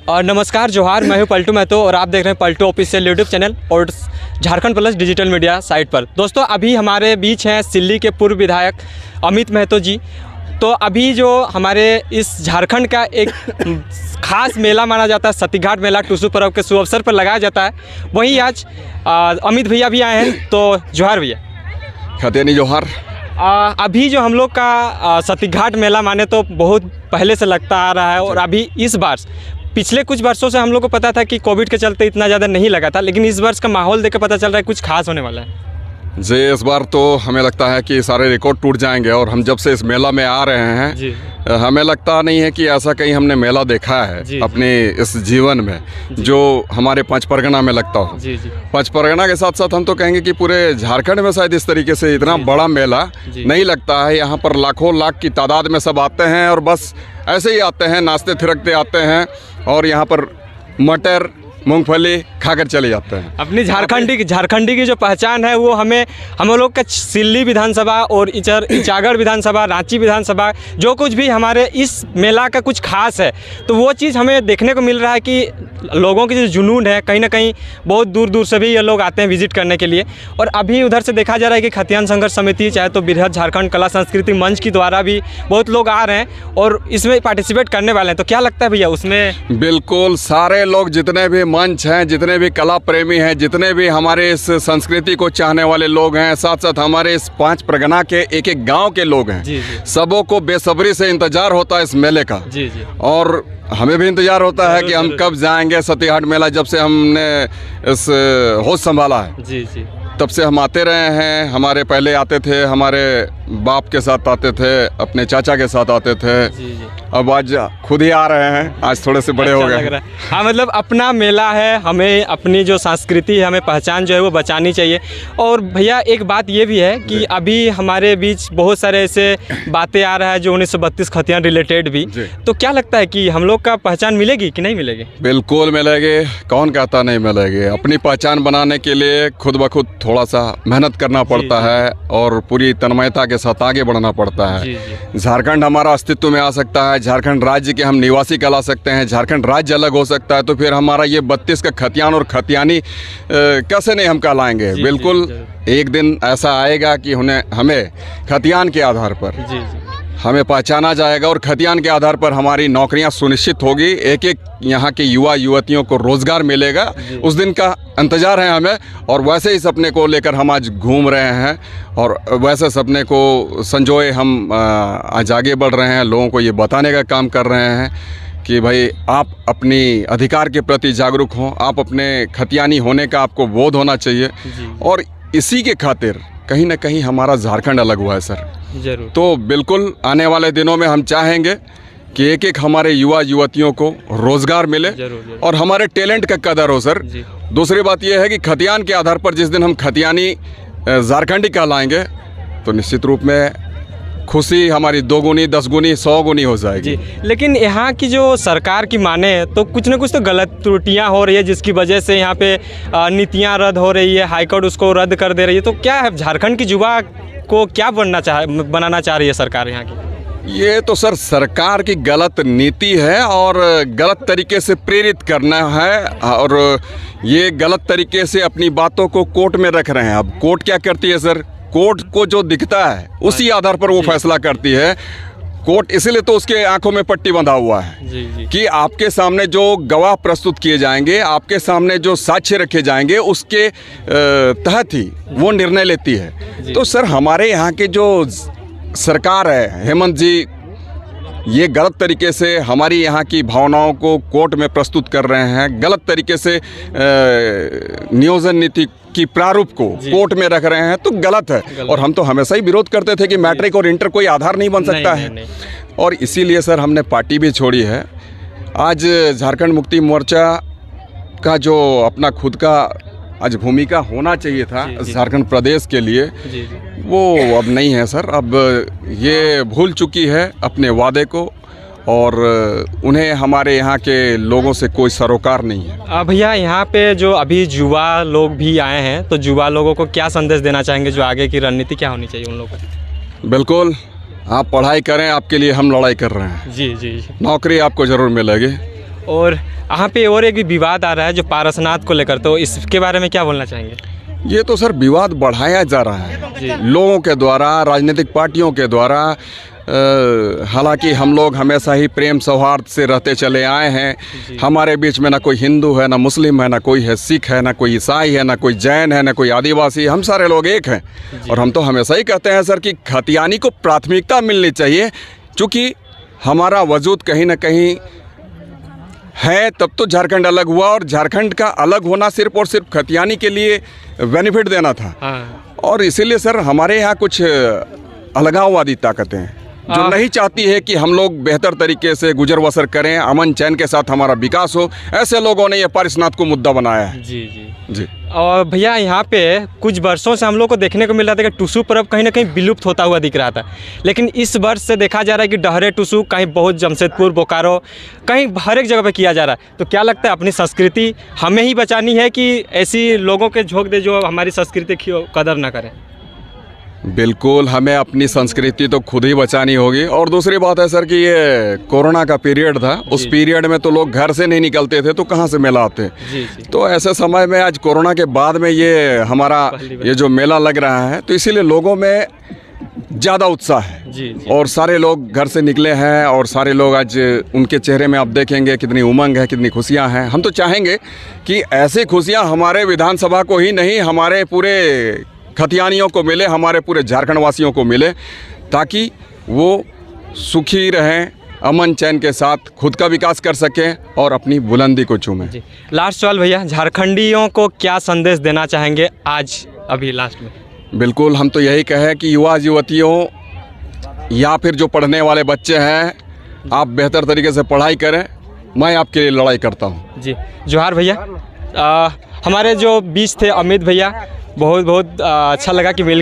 और नमस्कार जोहार, मैं हूं पलटू महतो और आप देख रहे हैं पलटू ऑफिशियल यूट्यूब चैनल और Jharkhand plus digital media site पर। दोस्तों अभी हमारे बीच हैं सिल्ली के पूर्व विधायक अमित महतो जी। तो अभी जो हमारे इस झारखंड का एक खास मेला माना जाता है, सतीघाट मेला टुसू पर्व के शुभ अवसर पर लगाया जाता है, वहीं आज अमित भैया भी आए हैं। तो जोहार भैया। खतेनी जोहार। अभी जो हम लोग का सतीघाट मेला माने तो बहुत पहले से लगता आ रहा है और अभी इस बार पिछले कुछ वर्षों से हम लोग को पता था कि कोविड के चलते इतना ज़्यादा नहीं लगा था, लेकिन इस वर्ष का माहौल देख के पता चल रहा है कुछ खास होने वाला है जी। इस बार तो हमें लगता है कि सारे रिकॉर्ड टूट जाएंगे और हम जब से इस मेला में आ रहे हैं जी, हमें लगता नहीं है कि ऐसा कहीं हमने मेला देखा है अपने इस जीवन में जो हमारे पंच परगना में लगता हो। पंच परगना के साथ साथ हम तो कहेंगे कि पूरे झारखंड में शायद इस तरीके से इतना बड़ा मेला नहीं लगता है। यहाँ पर लाखों लाख की तादाद में सब आते हैं और बस ऐसे ही आते हैं, नाचते थिरकते आते हैं और यहाँ पर मटर मूंगफली खाकर चले जाते हैं। अपनी झारखंडी की जो पहचान है वो हम लोग का सिल्ली विधानसभा और इचागढ़ विधानसभा, रांची विधानसभा, जो कुछ भी हमारे इस मेला का कुछ खास है तो वो चीज़ हमें देखने को मिल रहा है कि लोगों की जो जुनून है कहीं ना कहीं बहुत दूर दूर से भी ये लोग आते हैं विजिट करने के लिए। और अभी उधर से देखा जा रहा है कि खतियान संघर्ष समिति चाहे तो बृहद झारखंड कला संस्कृति मंच के द्वारा भी बहुत लोग आ रहे हैं और इसमें पार्टिसिपेट करने वाले हैं। तो क्या लगता है भैया उसमें? बिल्कुल सारे लोग, जितने भी मंच हैं, जितने भी कला प्रेमी हैं, जितने भी हमारे इस संस्कृति को चाहने वाले लोग हैं, साथ साथ हमारे इस पांच परगना के एक एक गांव के लोग हैं, सबों को बेसब्री से इंतजार होता है इस मेले का। और हमें भी इंतजार होता है कि हम कब जाएंगे सतीघाट मेला। जब से हमने इस होश संभाला है तब से हम आते रहे हैं। हमारे पहले आते थे, हमारे बाप के साथ आते थे, अपने चाचा के साथ आते थे। अब आज खुद ही आ रहे हैं, आज थोड़े से बड़े हो गए। हाँ, मतलब अपना मेला है, हमें अपनी जो संस्कृति है, हमें पहचान जो है वो बचानी चाहिए। और भैया एक बात ये भी है कि अभी हमारे बीच बहुत सारे ऐसे बातें आ रहा है जो 1932 खतियान रिलेटेड भी। तो क्या लगता है कि हम लोग का पहचान मिलेगी कि नहीं मिलेगी? बिल्कुल मिलेगी, कौन कहता नहीं मिलेगी। अपनी पहचान बनाने के लिए खुद ब खुद थोड़ा सा मेहनत करना पड़ता है और पूरी तन्मयता के साथ आगे बढ़ना पड़ता है। झारखंड हमारा अस्तित्व में आ सकता है, झारखंड राज्य के हम निवासी कहला सकते हैं, झारखंड राज्य अलग हो सकता है, तो फिर हमारा ये 32 का खतियान और खतियानी कैसे नहीं हम कहलाएंगे। बिल्कुल एक दिन ऐसा आएगा कि हमें खतियान के आधार पर हमें पहचाना जाएगा और खतियान के आधार पर हमारी नौकरियां सुनिश्चित होगी। एक एक यहाँ के युवा युवतियों को रोजगार मिलेगा, उस दिन का इंतजार है हमें। और वैसे ही सपने को लेकर हम आज घूम रहे हैं और वैसे सपने को संजोए हम आज आगे बढ़ रहे हैं, लोगों को ये बताने का काम कर रहे हैं कि भाई आप अपनी अधिकार के प्रति जागरूक हों, आप अपने खतियानी होने का आपको बोध होना चाहिए। और इसी के खातिर कहीं ना कहीं हमारा झारखंड अलग हुआ है सर। जरूर। तो बिल्कुल आने वाले दिनों में हम चाहेंगे कि एक एक हमारे युवा युवतियों को रोजगार मिले जरूर। और हमारे टैलेंट का कदर हो सर। दूसरी बात यह है कि खतियान के आधार पर जिस दिन हम खतियानी झारखंडी कहलाएंगे तो निश्चित रूप में खुशी हमारी 2 गुनी 10 गुनी 100 गुनी हो जाएगी। लेकिन यहाँ की जो सरकार की माने तो कुछ न कुछ तो गलत त्रुटियाँ हो रही है जिसकी वजह से यहाँ पे नीतियाँ रद्द हो रही है, हाईकोर्ट उसको रद्द कर दे रही है। तो क्या है झारखंड की युवा को क्या बनाना चाह रही है सरकार यहाँ की? ये तो सर सरकार की गलत नीति है और गलत तरीके से प्रेरित करना है और ये गलत तरीके से अपनी बातों को कोर्ट में रख रहे हैं। अब कोर्ट क्या करती है सर? कोर्ट को जो दिखता है उसी आधार पर वो फैसला करती है। कोर्ट इसलिए तो उसके आंखों में पट्टी बंधा हुआ है कि आपके सामने जो गवाह प्रस्तुत किए जाएंगे, आपके सामने जो साक्ष्य रखे जाएंगे, उसके तहत ही वो निर्णय लेती है। तो सर हमारे यहाँ के जो सरकार है, हेमंत जी, ये गलत तरीके से हमारी यहाँ की भावनाओं को कोर्ट में प्रस्तुत कर रहे हैं, गलत तरीके से नियोजन नीति की प्रारूप को कोर्ट में रख रहे हैं, तो गलत है। और हम तो हमेशा ही विरोध करते थे कि मैट्रिक और इंटर कोई आधार नहीं बन सकता है। और इसीलिए सर हमने पार्टी भी छोड़ी है। आज झारखंड मुक्ति मोर्चा का जो अपना खुद का आज भूमिका होना चाहिए था झारखंड प्रदेश के लिए, वो अब नहीं है सर। अब ये भूल चुकी है अपने वादे को और उन्हें हमारे यहाँ के लोगों से कोई सरोकार नहीं है। भैया यहाँ पे जो अभी युवा लोग भी आए हैं तो युवा लोगों को क्या संदेश देना चाहेंगे, जो आगे की रणनीति क्या होनी चाहिए उन लोगों को? बिल्कुल, आप पढ़ाई करें, आपके लिए हम लड़ाई कर रहे हैं। जी जी। नौकरी आपको ज़रूर मिलेगी और यहाँ पे और एक भी विवाद आ रहा है जो पारसनाथ को लेकर, तो इसके बारे में क्या बोलना चाहेंगे? ये तो सर विवाद बढ़ाया जा रहा है लोगों के द्वारा, राजनीतिक पार्टियों के द्वारा। हालांकि हम लोग हमेशा ही प्रेम सौहार्द से रहते चले आए हैं। हमारे बीच में ना कोई हिंदू है, ना मुस्लिम है, ना कोई है सिख है, ना कोई ईसाई है, ना कोई जैन है, ना कोई आदिवासी। हम सारे लोग एक हैं। और हम तो हमेशा ही कहते हैं सर कि खतियानी को प्राथमिकता मिलनी चाहिए, क्योंकि हमारा वजूद कहीं ना कहीं है, तब तो झारखंड अलग हुआ। और झारखंड का अलग होना सिर्फ और सिर्फ खतियानी के लिए बेनिफिट देना था। और इसीलिए सर हमारे यहाँ कुछ अलगाववादी ताकतें हैं जो नहीं चाहती है कि हम लोग बेहतर तरीके से गुजर बसर करें, अमन चैन के साथ हमारा विकास हो। ऐसे लोगों ने ये पारसनाथ को मुद्दा बनाया है। जी। और भैया यहाँ पे कुछ वर्षों से हम लोग को देखने को मिल रहा था कि टुसू पर्व कहीं ना कहीं विलुप्त होता हुआ दिख रहा था, लेकिन इस वर्ष से देखा जा रहा है कि डहरे टुसू कहीं बहुत, जमशेदपुर, बोकारो, कहीं हर एक जगह पे किया जा रहा है। तो क्या लगता है अपनी संस्कृति हमें ही बचानी है कि ऐसी लोगों के झोंक दे जो हमारी संस्कृति की कदर ना करें? बिल्कुल, हमें अपनी संस्कृति तो खुद ही बचानी होगी। और दूसरी बात है सर कि ये कोरोना का पीरियड था, उस पीरियड में तो लोग घर से नहीं निकलते थे, तो कहाँ से मेला आते। तो ऐसे समय में आज कोरोना के बाद में ये हमारा ये जो मेला लग रहा है, तो इसीलिए लोगों में ज़्यादा उत्साह है। और सारे लोग घर से निकले हैं और सारे लोग आज उनके चेहरे में आप देखेंगे कितनी उमंग है, कितनी खुशियाँ हैं। हम तो चाहेंगे कि ऐसी खुशियाँ हमारे विधानसभा को ही नहीं, हमारे पूरे खतियानियों को मिले, हमारे पूरे झारखंड वासियों को मिले, ताकि वो सुखी रहें, अमन चैन के साथ खुद का विकास कर सकें और अपनी बुलंदी को चूमें। लास्ट सवाल भैया, झारखंडियों को क्या संदेश देना चाहेंगे आज अभी लास्ट में? बिल्कुल, हम तो यही कहें कि युवा युवतियों या फिर जो पढ़ने वाले बच्चे हैं, आप बेहतर तरीके से पढ़ाई करें। मैं आपके लिए लड़ाई करता हूँ। जी, जोहार भैया। हमारे जो बीच थे अमित भैया, बहुत बहुत अच्छा लगा कि मिल के